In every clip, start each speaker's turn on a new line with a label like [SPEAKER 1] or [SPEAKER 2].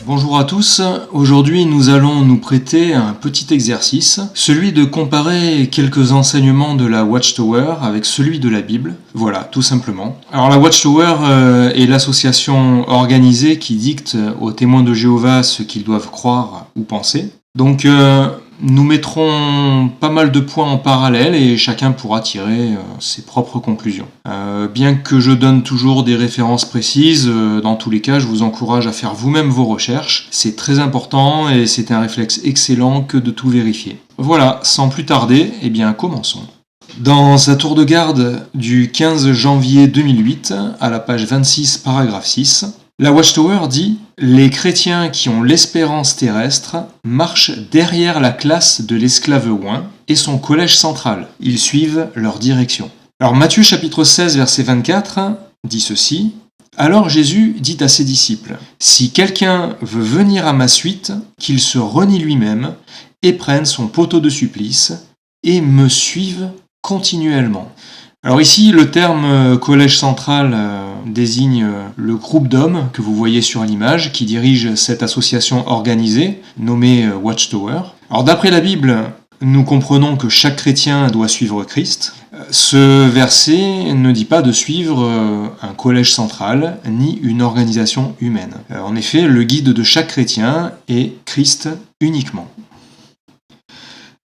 [SPEAKER 1] Bonjour à tous, aujourd'hui nous allons nous prêter à un petit exercice, celui de comparer quelques enseignements de la Watchtower avec celui de la Bible, voilà, tout simplement. Alors la Watchtower est l'association organisée qui dicte aux témoins de Jéhovah ce qu'ils doivent croire ou penser. Donc nous mettrons pas mal de points en parallèle et chacun pourra tirer ses propres conclusions. Bien que je donne toujours des références précises, dans tous les cas, je vous encourage à faire vous-même vos recherches. C'est très important et c'est un réflexe excellent que de tout vérifier. Voilà, sans plus tarder, eh bien commençons. Dans sa tour de garde du 15 janvier 2008, à la page 26, paragraphe 6, la Watchtower dit « Les chrétiens qui ont l'espérance terrestre marchent derrière la classe de l'esclave oint et son collège central. Ils suivent leur direction. » Alors Matthieu chapitre 16 verset 24 dit ceci « Alors Jésus dit à ses disciples « Si quelqu'un veut venir à ma suite, qu'il se renie lui-même et prenne son poteau de supplice et me suive continuellement. » Alors ici, le terme collège central désigne le groupe d'hommes que vous voyez sur l'image qui dirige cette association organisée nommée Watchtower. Alors d'après la Bible, nous comprenons que chaque chrétien doit suivre Christ. Ce verset ne dit pas de suivre un collège central ni une organisation humaine. En effet, le guide de chaque chrétien est Christ uniquement.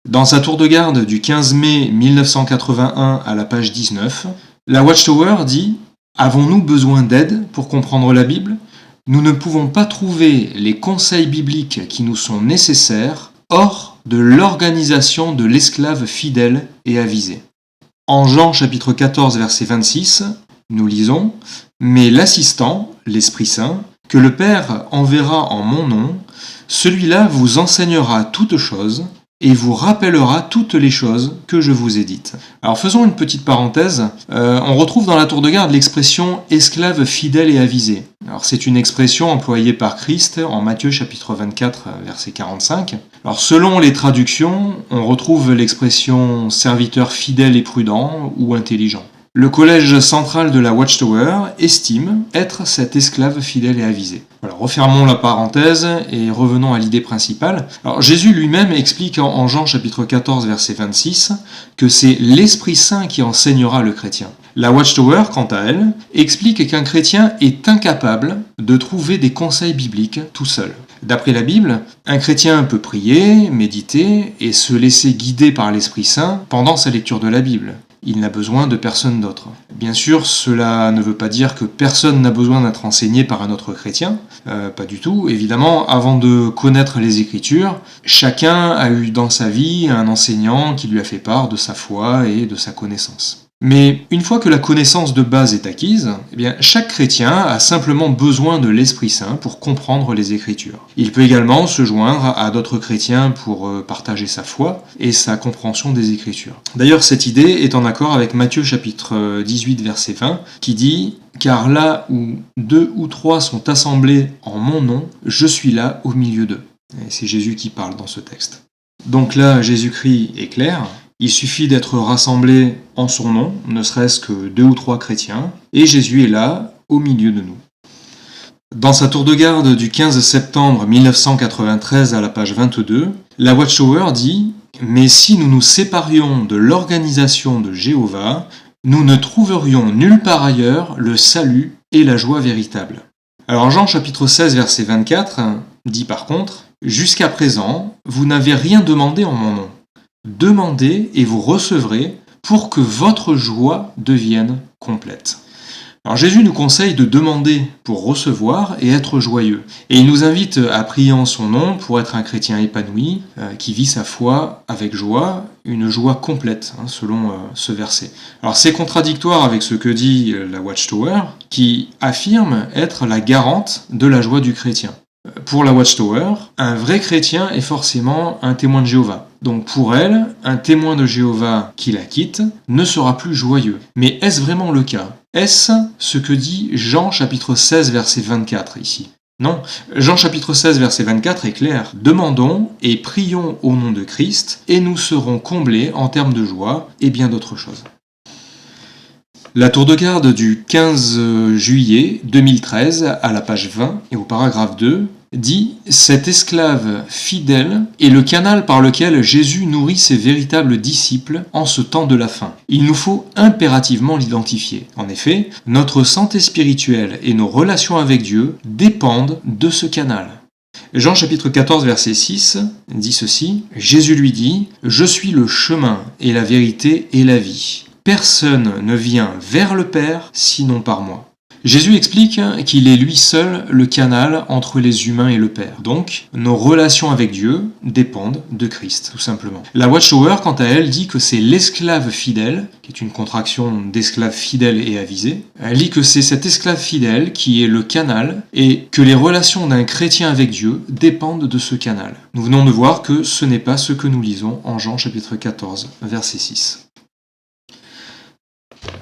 [SPEAKER 1] Dans sa tour de garde du 15 mai 1981 à la page 19, la Watchtower dit « Avons-nous besoin d'aide pour comprendre la Bible ? Nous ne pouvons pas trouver les conseils bibliques qui nous sont nécessaires hors de l'organisation de l'esclave fidèle et avisé. » En Jean chapitre 14 verset 26, nous lisons « Mais l'assistant, l'Esprit Saint, que le Père enverra en mon nom, celui-là vous enseignera toutes choses, et vous rappellera toutes les choses que je vous ai dites. » Alors faisons une petite parenthèse. On retrouve dans la tour de garde l'expression « esclave fidèle et avisé ». Alors c'est une expression employée par Christ en Matthieu chapitre 24 verset 45. Alors selon les traductions, on retrouve l'expression « serviteur fidèle et prudent » ou « intelligent ». Le collège central de la Watchtower estime être cet esclave fidèle et avisé. Voilà, refermons la parenthèse et revenons à l'idée principale. Alors Jésus lui-même explique en Jean chapitre 14 verset 26 que c'est l'Esprit Saint qui enseignera le chrétien. La Watchtower, quant à elle, explique qu'un chrétien est incapable de trouver des conseils bibliques tout seul. D'après la Bible, un chrétien peut prier, méditer et se laisser guider par l'Esprit Saint pendant sa lecture de la Bible. Il n'a besoin de personne d'autre. Bien sûr, cela ne veut pas dire que personne n'a besoin d'être enseigné par un autre chrétien, pas du tout. Évidemment, avant de connaître les Écritures, chacun a eu dans sa vie un enseignant qui lui a fait part de sa foi et de sa connaissance. Mais une fois que la connaissance de base est acquise, eh bien, chaque chrétien a simplement besoin de l'Esprit Saint pour comprendre les Écritures. Il peut également se joindre à d'autres chrétiens pour partager sa foi et sa compréhension des Écritures. D'ailleurs, cette idée est en accord avec Matthieu chapitre 18 verset 20 qui dit « Car là où 2 ou 3 sont assemblés en mon nom, je suis là au milieu d'eux. » Et c'est Jésus qui parle dans ce texte. Donc là, Jésus-Christ est clair. Il suffit d'être rassemblés en son nom, ne serait-ce que 2 ou 3 chrétiens, et Jésus est là, au milieu de nous. Dans sa tour de garde du 15 septembre 1993 à la page 22, la Watchtower dit « Mais si nous nous séparions de l'organisation de Jéhovah, nous ne trouverions nulle part ailleurs le salut et la joie véritable. » Alors Jean chapitre 16 verset 24 dit par contre « Jusqu'à présent, vous n'avez rien demandé en mon nom. Demandez et vous recevrez pour que votre joie devienne complète. » Alors Jésus nous conseille de demander pour recevoir et être joyeux. Et il nous invite à prier en son nom pour être un chrétien épanoui, qui vit sa foi avec joie, une joie complète, selon ce verset. Alors c'est contradictoire avec ce que dit la Watchtower, qui affirme être la garante de la joie du chrétien. Pour la Watchtower, un vrai chrétien est forcément un témoin de Jéhovah. Donc pour elle, un témoin de Jéhovah qui la quitte ne sera plus joyeux. Mais est-ce vraiment le cas ? Est-ce ce que dit Jean chapitre 16 verset 24 ici ? Non, Jean chapitre 16 verset 24 est clair. « Demandons et prions au nom de Christ et nous serons comblés en termes de joie et bien d'autres choses. » La tour de garde du 15 juillet 2013 à la page 20 et au paragraphe 2 dit « Cet esclave fidèle est le canal par lequel Jésus nourrit ses véritables disciples en ce temps de la fin. Il nous faut impérativement l'identifier. En effet, notre santé spirituelle et nos relations avec Dieu dépendent de ce canal. » Jean chapitre 14 verset 6 dit ceci, Jésus lui dit « Je suis le chemin et la vérité et la vie. Personne ne vient vers le Père sinon par moi. » Jésus explique qu'il est lui seul le canal entre les humains et le Père. Donc, nos relations avec Dieu dépendent de Christ, tout simplement. La Watchtower, quant à elle, dit que c'est l'esclave fidèle, qui est une contraction d'esclave fidèle et avisé. Elle dit que c'est cet esclave fidèle qui est le canal et que les relations d'un chrétien avec Dieu dépendent de ce canal. Nous venons de voir que ce n'est pas ce que nous lisons en Jean chapitre 14, verset 6.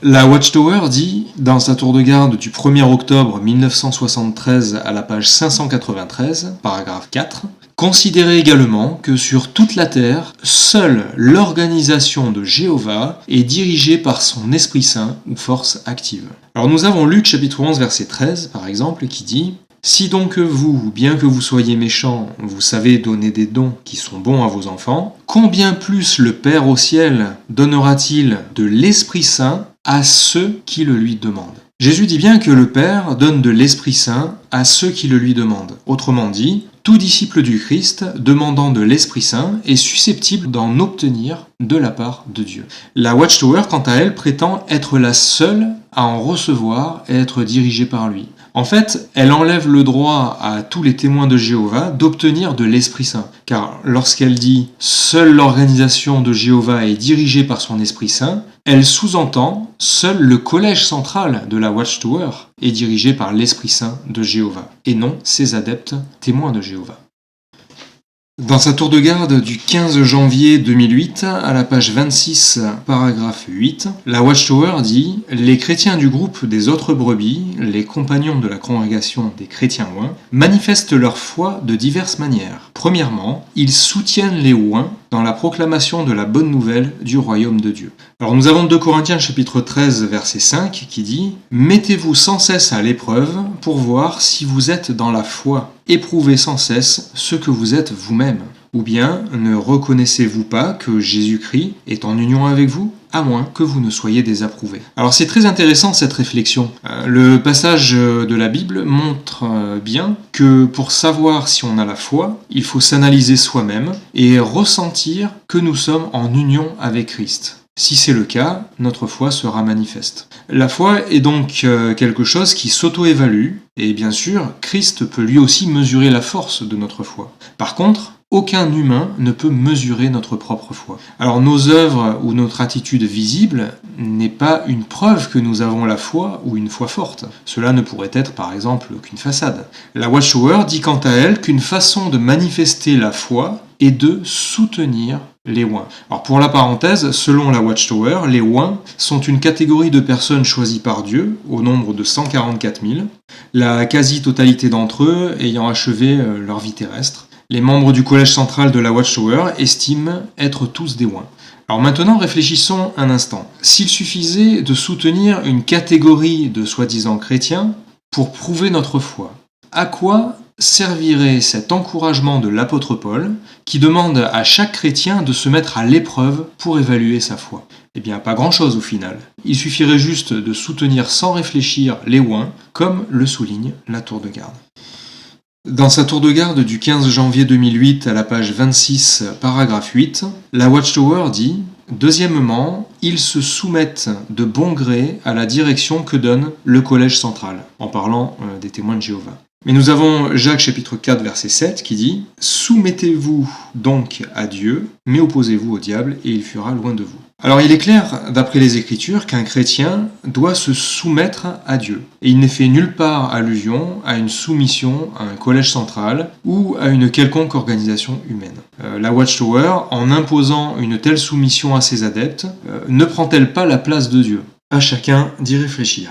[SPEAKER 1] La Watchtower dit, dans sa tour de garde du 1er octobre 1973 à la page 593, paragraphe 4, « Considérez également que sur toute la terre, seule l'organisation de Jéhovah est dirigée par son Esprit Saint ou force active. » Alors nous avons Luc chapitre 11 verset 13 par exemple qui dit « Si donc vous, bien que vous soyez méchants, vous savez donner des dons qui sont bons à vos enfants, combien plus le Père au ciel donnera-t-il de l'Esprit Saint à ceux qui le lui demandent ?» Jésus dit bien que le Père donne de l'Esprit Saint à ceux qui le lui demandent. Autrement dit, tout disciple du Christ demandant de l'Esprit Saint est susceptible d'en obtenir de la part de Dieu. La Watchtower, quant à elle, prétend être la seule à en recevoir et être dirigée par lui. En fait, elle enlève le droit à tous les témoins de Jéhovah d'obtenir de l'Esprit Saint. Car lorsqu'elle dit « seule l'organisation de Jéhovah est dirigée par son Esprit Saint », elle sous-entend « seul le collège central de la Watchtower est dirigé par l'Esprit Saint de Jéhovah » et non ses adeptes témoins de Jéhovah. Dans sa tour de garde du 15 janvier 2008, à la page 26, paragraphe 8, la Watchtower dit « Les chrétiens du groupe des autres brebis, les compagnons de la congrégation des chrétiens oints, manifestent leur foi de diverses manières. Premièrement, ils soutiennent les oints dans la proclamation de la bonne nouvelle du royaume de Dieu. » Alors nous avons 2 Corinthiens chapitre 13 verset 5 qui dit « Mettez-vous sans cesse à l'épreuve pour voir si vous êtes dans la foi. Éprouvez sans cesse ce que vous êtes vous-même. Ou bien ne reconnaissez-vous pas que Jésus-Christ est en union avec vous ? À moins que vous ne soyez désapprouvé. » Alors c'est très intéressant cette réflexion. Le passage de la Bible montre bien que pour savoir si on a la foi, il faut s'analyser soi-même et ressentir que nous sommes en union avec Christ. Si c'est le cas, notre foi sera manifeste. La foi est donc quelque chose qui s'auto-évalue, et bien sûr, Christ peut lui aussi mesurer la force de notre foi. Par contre, aucun humain ne peut mesurer notre propre foi. Alors nos œuvres ou notre attitude visible n'est pas une preuve que nous avons la foi ou une foi forte. Cela ne pourrait être par exemple qu'une façade. La Watchtower dit quant à elle qu'une façon de manifester la foi est de soutenir les oints. Alors pour la parenthèse, selon la Watchtower, les oints sont une catégorie de personnes choisies par Dieu, au nombre de 144 000, la quasi-totalité d'entre eux ayant achevé leur vie terrestre. Les membres du collège central de la Watchtower estiment être tous des oints. Alors maintenant, réfléchissons un instant. S'il suffisait de soutenir une catégorie de soi-disant chrétiens pour prouver notre foi, à quoi servirait cet encouragement de l'apôtre Paul qui demande à chaque chrétien de se mettre à l'épreuve pour évaluer sa foi ? Eh bien, pas grand-chose au final. Il suffirait juste de soutenir sans réfléchir les oints, comme le souligne la tour de garde. Dans sa tour de garde du 15 janvier 2008 à la page 26, paragraphe 8, la Watchtower dit « Deuxièmement, ils se soumettent de bon gré à la direction que donne le collège central », en parlant des témoins de Jéhovah. Mais nous avons Jacques chapitre 4 verset 7 qui dit « Soumettez-vous donc à Dieu, mais opposez-vous au diable et il fuira loin de vous. » Alors il est clair, d'après les Écritures, qu'un chrétien doit se soumettre à Dieu. Et il n'est fait nulle part allusion à une soumission à un collège central ou à une quelconque organisation humaine. La Watchtower, en imposant une telle soumission à ses adeptes, ne prend-elle pas la place de Dieu ? À chacun d'y réfléchir.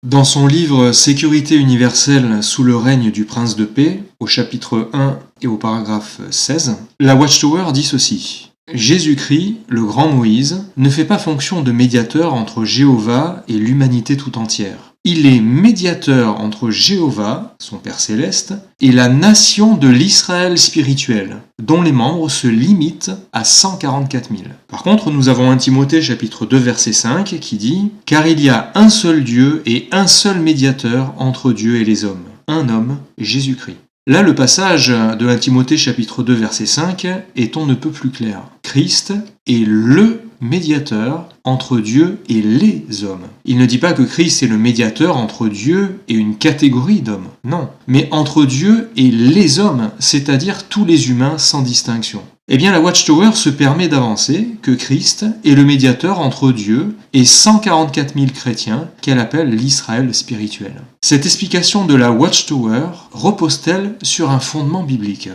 [SPEAKER 1] Dans son livre « Sécurité universelle sous le règne du prince de paix », au chapitre 1 et au paragraphe 16, la Watchtower dit ceci. « Jésus-Christ, le grand Moïse, ne fait pas fonction de médiateur entre Jéhovah et l'humanité tout entière. Il est médiateur entre Jéhovah, son Père céleste, et la nation de l'Israël spirituel, dont les membres se limitent à 144 000. Par contre, nous avons 1 Timothée chapitre 2 verset 5 qui dit « Car il y a un seul Dieu et un seul médiateur entre Dieu et les hommes, un homme, Jésus-Christ. » Là, le passage de 1 Timothée chapitre 2 verset 5 est on ne peut plus clair. Christ est le médiateur entre Dieu et les hommes. Il ne dit pas que Christ est le médiateur entre Dieu et une catégorie d'hommes, non, mais entre Dieu et les hommes, c'est-à-dire tous les humains sans distinction. Eh bien, la Watchtower se permet d'avancer que Christ est le médiateur entre Dieu et 144 000 chrétiens qu'elle appelle l'Israël spirituel. Cette explication de la Watchtower repose-t-elle sur un fondement biblique ?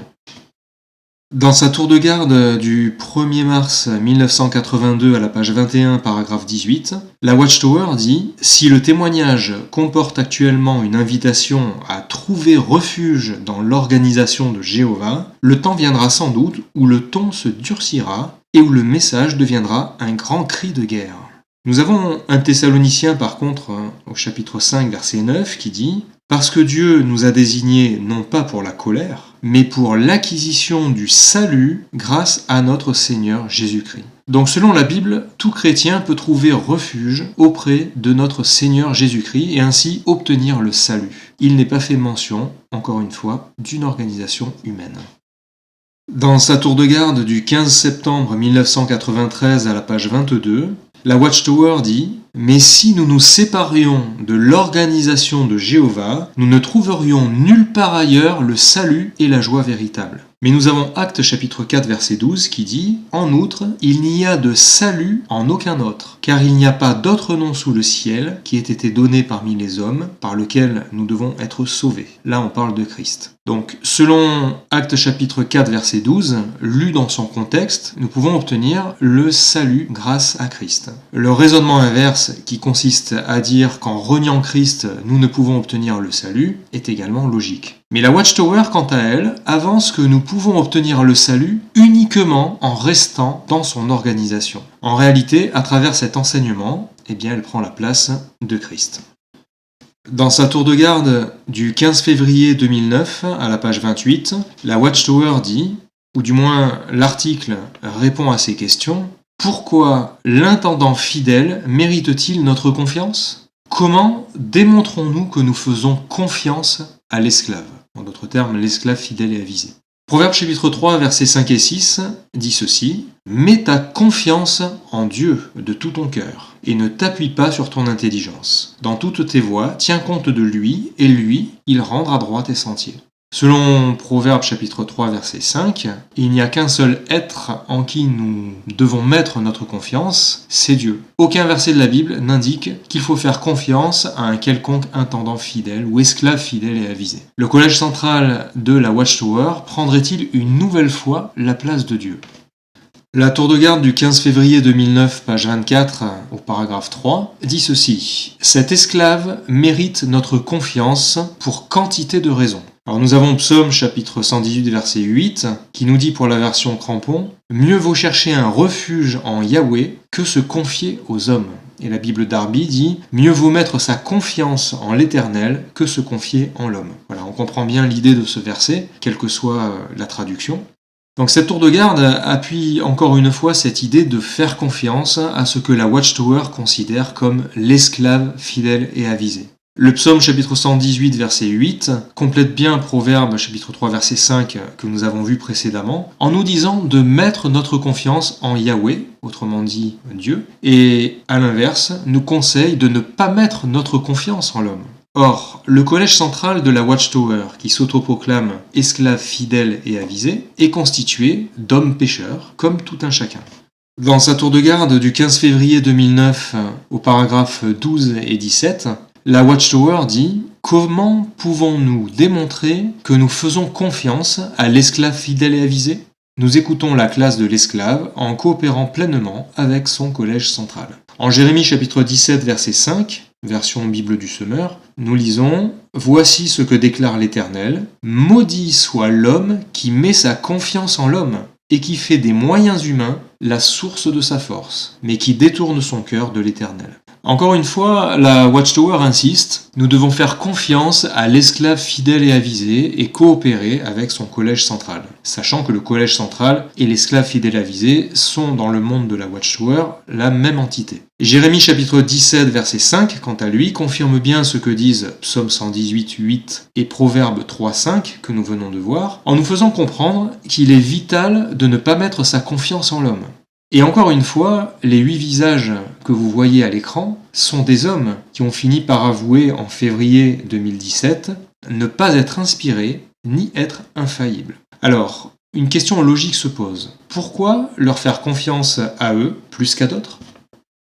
[SPEAKER 1] Dans sa tour de garde du 1er mars 1982 à la page 21, paragraphe 18, la Watchtower dit « Si le témoignage comporte actuellement une invitation à trouver refuge dans l'organisation de Jéhovah, le temps viendra sans doute où le ton se durcira et où le message deviendra un grand cri de guerre. » Nous avons un Thessalonicien par contre au chapitre 5 verset 9 qui dit « Parce que Dieu nous a désignés non pas pour la colère, mais pour l'acquisition du salut grâce à notre Seigneur Jésus-Christ. » Donc selon la Bible, tout chrétien peut trouver refuge auprès de notre Seigneur Jésus-Christ et ainsi obtenir le salut. Il n'est pas fait mention, encore une fois, d'une organisation humaine. Dans sa tour de garde du 15 septembre 1993 à la page 22, la Watchtower dit « Mais si nous nous séparions de l'organisation de Jéhovah, nous ne trouverions nulle part ailleurs le salut et la joie véritable. » Mais nous avons Actes chapitre 4 verset 12 qui dit « En outre, il n'y a de salut en aucun autre, car il n'y a pas d'autre nom sous le ciel qui ait été donné parmi les hommes par lequel nous devons être sauvés. » Là, on parle de Christ. Donc, selon Actes chapitre 4 verset 12, lu dans son contexte, nous pouvons obtenir le salut grâce à Christ. Le raisonnement inverse, qui consiste à dire qu'en reniant Christ, nous ne pouvons obtenir le salut, est également logique. Mais la Watchtower, quant à elle, avance que nous pouvons obtenir le salut uniquement en restant dans son organisation. En réalité, à travers cet enseignement, eh bien, elle prend la place de Christ. Dans sa tour de garde du 15 février 2009, à la page 28, la Watchtower dit, ou du moins l'article répond à ces questions, « Pourquoi l'intendant fidèle mérite-t-il notre confiance ? Comment démontrons-nous que nous faisons confiance à l'esclave ?» En d'autres termes, l'esclave fidèle et avisé. Proverbe chapitre 3, versets 5 et 6 dit ceci, « Mets ta confiance en Dieu de tout ton cœur, et ne t'appuie pas sur ton intelligence. Dans toutes tes voies, tiens compte de lui, et lui, il rendra droit tes sentiers. » Selon Proverbe chapitre 3, verset 5, il n'y a qu'un seul être en qui nous devons mettre notre confiance, c'est Dieu. Aucun verset de la Bible n'indique qu'il faut faire confiance à un quelconque intendant fidèle ou esclave fidèle et avisé. Le collège central de la Watchtower prendrait-il une nouvelle fois la place de Dieu ? La tour de garde du 15 février 2009, page 24, au paragraphe 3, dit ceci. « Cet esclave mérite notre confiance pour quantité de raisons. » Alors nous avons Psaume chapitre 118, verset 8, qui nous dit pour la version crampon, « Mieux vaut chercher un refuge en Yahweh que se confier aux hommes. » Et la Bible Darby dit « Mieux vaut mettre sa confiance en l'Éternel que se confier en l'homme. » Voilà, on comprend bien l'idée de ce verset, quelle que soit la traduction. Donc cette tour de garde appuie encore une fois cette idée de faire confiance à ce que la Watchtower considère comme l'esclave fidèle et avisé. Le psaume chapitre 118 verset 8 complète bien Proverbe chapitre 3 verset 5 que nous avons vu précédemment en nous disant de mettre notre confiance en Yahweh, autrement dit Dieu, et à l'inverse nous conseille de ne pas mettre notre confiance en l'homme. Or, le collège central de la Watchtower, qui s'autoproclame esclave fidèle et avisé, est constitué d'hommes pécheurs, comme tout un chacun. Dans sa tour de garde du 15 février 2009, au paragraphe 12 et 17, la Watchtower dit « Comment pouvons-nous démontrer que nous faisons confiance à l'esclave fidèle et avisé ? Nous écoutons la classe de l'esclave en coopérant pleinement avec son collège central. » En Jérémie chapitre 17, verset 5, version Bible du Semeur, nous lisons « Voici ce que déclare l'Éternel, maudit soit l'homme qui met sa confiance en l'homme et qui fait des moyens humains la source de sa force, mais qui détourne son cœur de l'Éternel. Encore une fois, la Watchtower insiste, nous devons faire confiance à l'esclave fidèle et avisé et coopérer avec son collège central, sachant que le collège central et l'esclave fidèle et avisé sont dans le monde de la Watchtower la même entité. Jérémie chapitre 17 verset 5, quant à lui, confirme bien ce que disent Psaume 118, 8 et Proverbe 3, 5 que nous venons de voir, en nous faisant comprendre qu'il est vital de ne pas mettre sa confiance en l'homme. Et encore une fois, les 8 visages que vous voyez à l'écran sont des hommes qui ont fini par avouer en février 2017 ne pas être inspirés ni être infaillibles. Alors, une question logique se pose. Pourquoi leur faire confiance à eux plus qu'à d'autres ?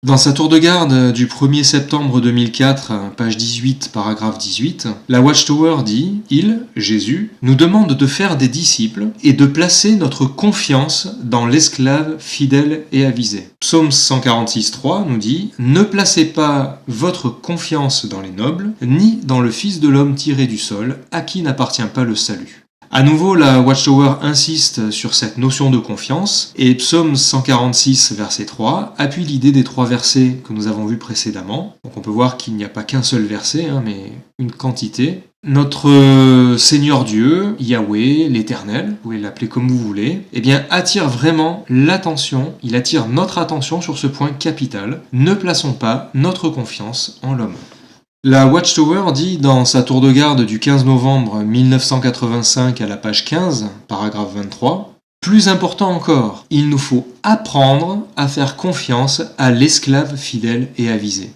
[SPEAKER 1] Dans sa tour de garde du 1er septembre 2004, page 18, paragraphe 18, la Watchtower dit « Il, Jésus, nous demande de faire des disciples et de placer notre confiance dans l'esclave fidèle et avisé. » Psaume 146.3 nous dit « Ne placez pas votre confiance dans les nobles, ni dans le Fils de l'homme tiré du sol, à qui n'appartient pas le salut. » À nouveau, la Watchtower insiste sur cette notion de confiance, et Psaume 146, verset 3, appuie l'idée des 3 versets que nous avons vus précédemment. Donc on peut voir qu'il n'y a pas qu'un seul verset, mais une quantité. Notre Seigneur Dieu, Yahweh, l'Éternel, vous pouvez l'appeler comme vous voulez, attire vraiment l'attention, il attire notre attention sur ce point capital. Ne plaçons pas notre confiance en l'homme. La Watchtower dit dans sa tour de garde du 15 novembre 1985 à la page 15, paragraphe 23, « Plus important encore, il nous faut apprendre à faire confiance à l'esclave fidèle et avisé. »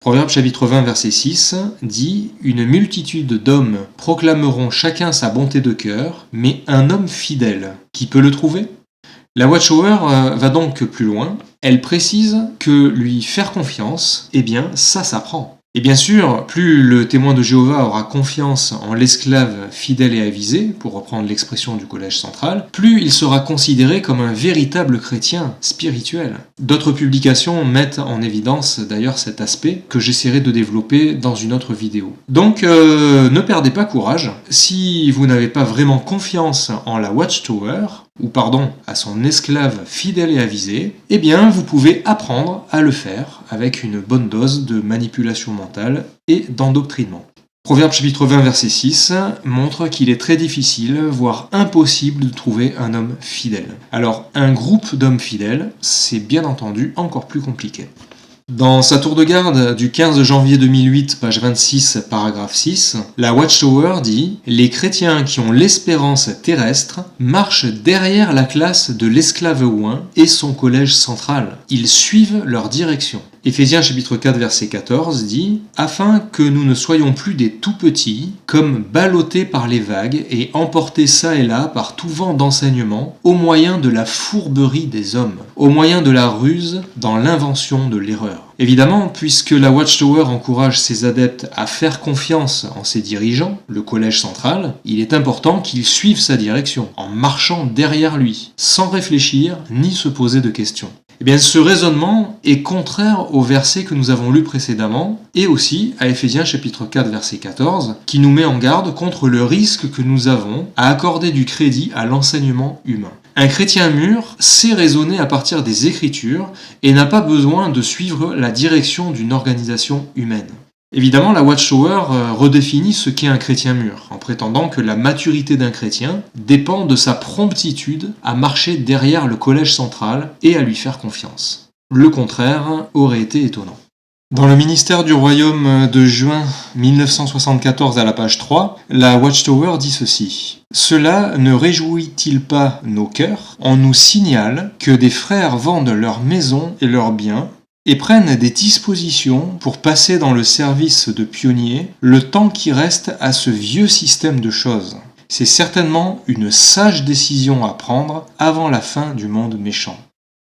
[SPEAKER 1] Proverbe chapitre 20 verset 6 dit « Une multitude d'hommes proclameront chacun sa bonté de cœur, mais un homme fidèle, qui peut le trouver ?» La Watchtower va donc plus loin, elle précise que lui faire confiance, ça s'apprend. Et bien sûr, plus le témoin de Jéhovah aura confiance en l'esclave fidèle et avisé, pour reprendre l'expression du collège central, plus il sera considéré comme un véritable chrétien spirituel. D'autres publications mettent en évidence d'ailleurs cet aspect que j'essaierai de développer dans une autre vidéo. Donc ne perdez pas courage. Si vous n'avez pas vraiment confiance en la Watchtower, à son esclave fidèle et avisé, vous pouvez apprendre à le faire avec une bonne dose de manipulation mentale et d'endoctrinement. Proverbe chapitre 20 verset 6 montre qu'il est très difficile, voire impossible de trouver un homme fidèle. Alors un groupe d'hommes fidèles, c'est bien entendu encore plus compliqué. Dans sa tour de garde du 15 janvier 2008, page 26, paragraphe 6, la Watchtower dit « Les chrétiens qui ont l'espérance terrestre marchent derrière la classe de l'esclave oint et son collège central. Ils suivent leur direction. » Éphésiens chapitre 4 verset 14 dit « Afin que nous ne soyons plus des tout-petits, comme ballottés par les vagues et emportés çà et là par tout vent d'enseignement, au moyen de la fourberie des hommes, au moyen de la ruse dans l'invention de l'erreur. » Évidemment, puisque la Watchtower encourage ses adeptes à faire confiance en ses dirigeants, le collège central, il est important qu'ils suivent sa direction, en marchant derrière lui, sans réfléchir ni se poser de questions. Ce raisonnement est contraire au verset que nous avons lu précédemment et aussi à Éphésiens chapitre 4 verset 14 qui nous met en garde contre le risque que nous avons à accorder du crédit à l'enseignement humain. Un chrétien mûr sait raisonner à partir des Écritures et n'a pas besoin de suivre la direction d'une organisation humaine. Évidemment, la Watchtower redéfinit ce qu'est un chrétien mûr, en prétendant que la maturité d'un chrétien dépend de sa promptitude à marcher derrière le collège central et à lui faire confiance. Le contraire aurait été étonnant. Dans le ministère du Royaume de juin 1974 à la page 3, la Watchtower dit ceci. « Cela ne réjouit-il pas nos cœurs ? On nous signale que des frères vendent leurs maisons et leurs biens et prennent des dispositions pour passer dans le service de pionniers le temps qui reste à ce vieux système de choses. C'est certainement une sage décision à prendre avant la fin du monde méchant. »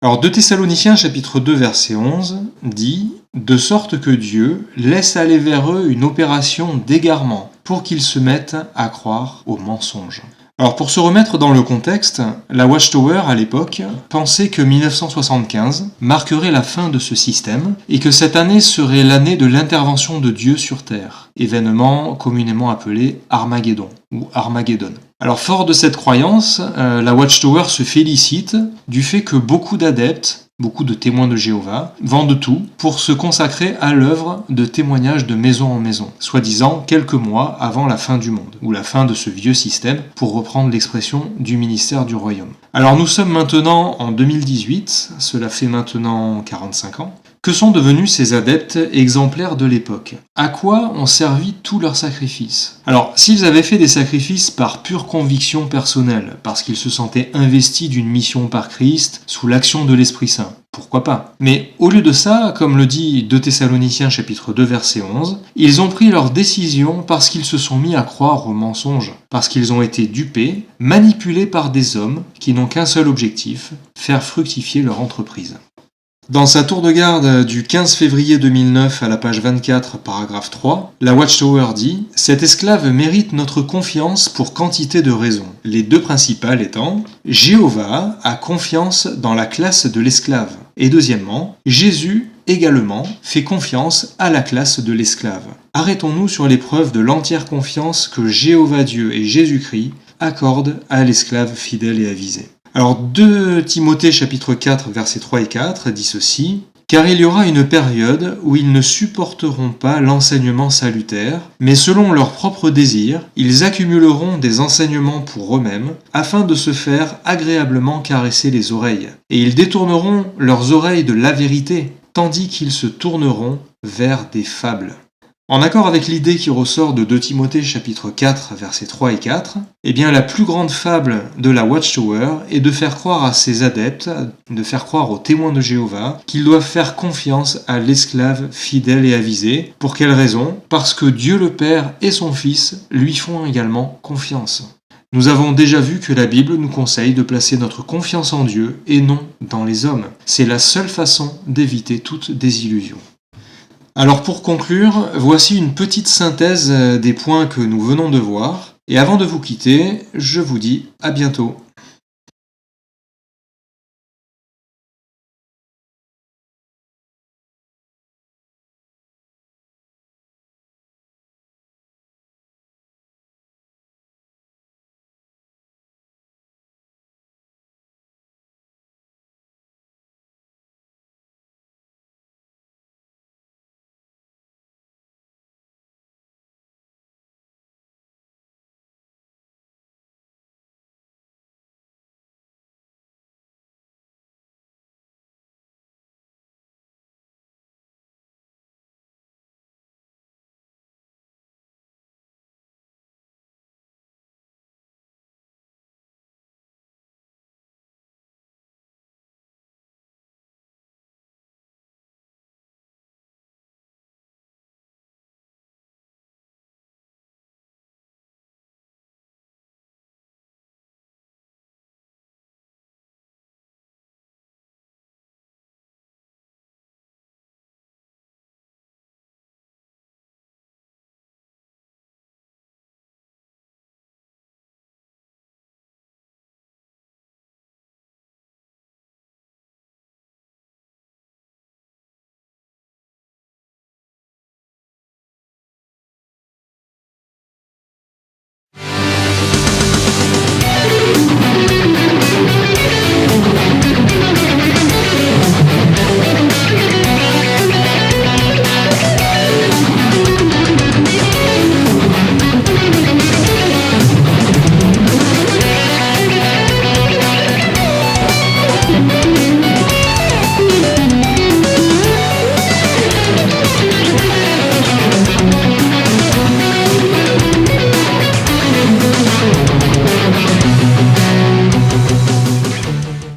[SPEAKER 1] Alors 2 Thessaloniciens chapitre 2 verset 11 dit « De sorte que Dieu laisse aller vers eux une opération d'égarement pour qu'ils se mettent à croire aux mensonges. » Alors pour se remettre dans le contexte, la Watchtower à l'époque pensait que 1975 marquerait la fin de ce système et que cette année serait l'année de l'intervention de Dieu sur Terre, événement communément appelé Armageddon ou Armageddon. Alors fort de cette croyance, la Watchtower se félicite du fait que beaucoup d'adeptes, beaucoup de témoins de Jéhovah, vendent tout pour se consacrer à l'œuvre de témoignage de maison en maison, soi-disant quelques mois avant la fin du monde, ou la fin de ce vieux système, pour reprendre l'expression du ministère du Royaume. Alors nous sommes maintenant en 2018, cela fait maintenant 45 ans. Que sont devenus ces adeptes exemplaires de l'époque? À quoi ont servi tous leurs sacrifices? Alors, s'ils avaient fait des sacrifices par pure conviction personnelle, parce qu'ils se sentaient investis d'une mission par Christ, sous l'action de l'Esprit Saint, pourquoi pas? Mais au lieu de ça, comme le dit 2 Thessaloniciens chapitre 2 verset 11, ils ont pris leur décision parce qu'ils se sont mis à croire aux mensonges, parce qu'ils ont été dupés, manipulés par des hommes qui n'ont qu'un seul objectif, faire fructifier leur entreprise. Dans sa tour de garde du 15 février 2009 à la page 24, paragraphe 3, la Watchtower dit « Cet esclave mérite notre confiance pour quantité de raisons, les deux principales étant « Jéhovah a confiance dans la classe de l'esclave » et deuxièmement « Jésus également fait confiance à la classe de l'esclave ». Arrêtons-nous sur l'épreuve de l'entière confiance que Jéhovah Dieu et Jésus-Christ accordent à l'esclave fidèle et avisé. Alors 2 Timothée chapitre 4 versets 3 et 4 dit ceci « Car il y aura une période où ils ne supporteront pas l'enseignement salutaire, mais selon leurs propres désirs, ils accumuleront des enseignements pour eux-mêmes, afin de se faire agréablement caresser les oreilles. Et ils détourneront leurs oreilles de la vérité, tandis qu'ils se tourneront vers des fables. » En accord avec l'idée qui ressort de 2 Timothée chapitre 4 versets 3 et 4, eh bien la plus grande fable de la Watchtower est de faire croire à ses adeptes, de faire croire aux témoins de Jéhovah qu'ils doivent faire confiance à l'esclave fidèle et avisé. Pour quelle raison? Parce que Dieu le Père et son Fils lui font également confiance. Nous avons déjà vu que la Bible nous conseille de placer notre confiance en Dieu et non dans les hommes. C'est la seule façon d'éviter toute désillusion. Alors pour conclure, voici une petite synthèse des points que nous venons de voir. Et avant de vous quitter, je vous dis à bientôt.